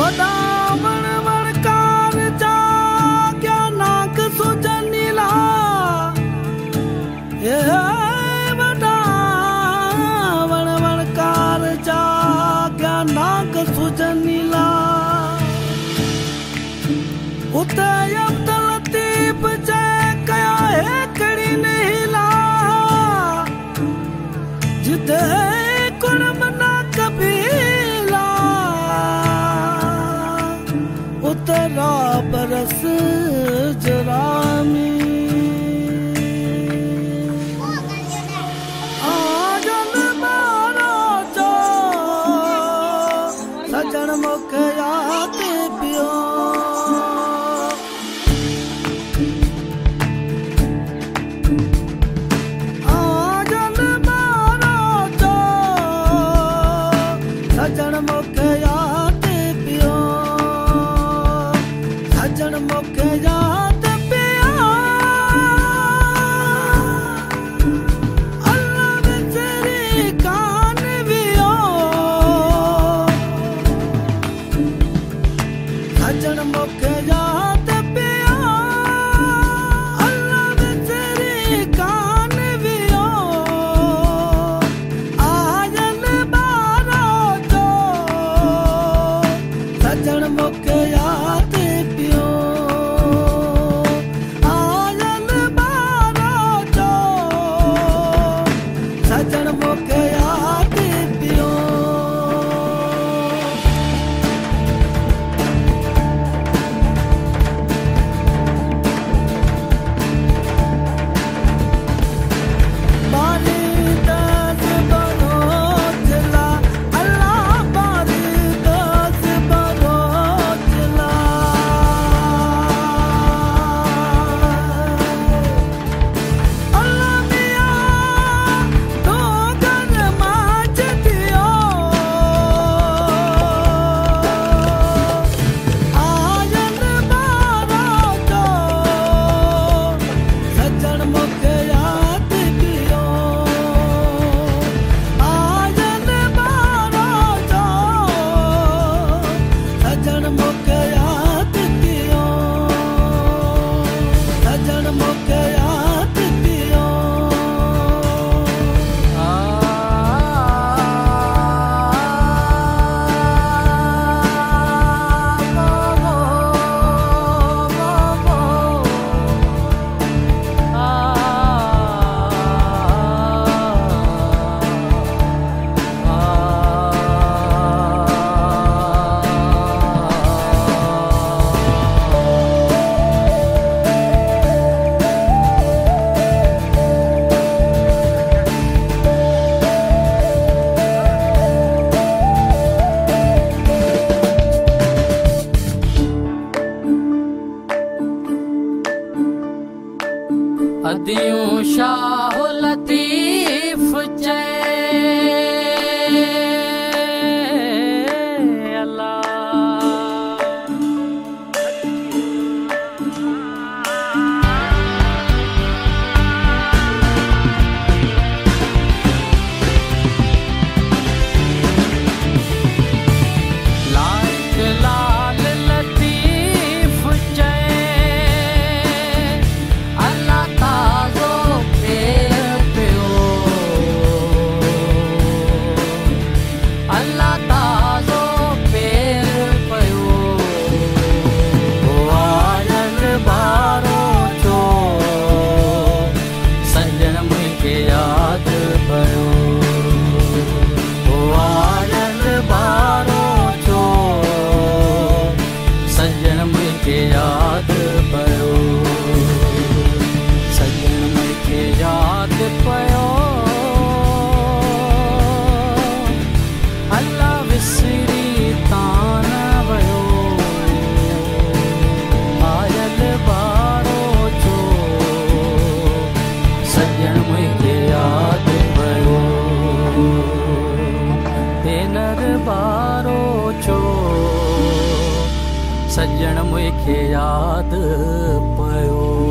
वडावण वणकार जा क्या नाक सुजनीला वडावण वणकार जा क्या नाक सुजनीला उते अब्दुल लतीफ जै कया है कड़ी नीला जिते कुर्ब ना कबीला उतरा बरस जरामी आजन मारो जो सजन मुख याद पियो सजन मुख याद पियो सजन मुख याद पियो अल्लाह विचरी कान वियो सजन मुख याद पियो अल्लाह विचरी कान वियो आजन सजन मुख याद पियो आजन बारो जो सजन मुख याद पियो बारी दस बरोचला अल्लाह बारी दस बरोचला अल्लाह मिया तो घर माच दियो आजन बारो जो सजन मुख याद पियो आजन बारो जो सजन मुख याद पियो सजन मुख याद पियो अदियों शाह लतीफ जय लाइक लाल लतीफ जय अल्लाह ताज़ो फेर पियो अल्लाह ताज़ो फेर पियो आजन बारो जो सजन मुखे याद पियो आजन बारो जो सजन मुखे याद पियो सजन मुखे याद पियो अल्लाह विसरी तान वयो आयल बारो जो सजन मुखे याद पियो नर बारो जो सजन मुखे याद पियो।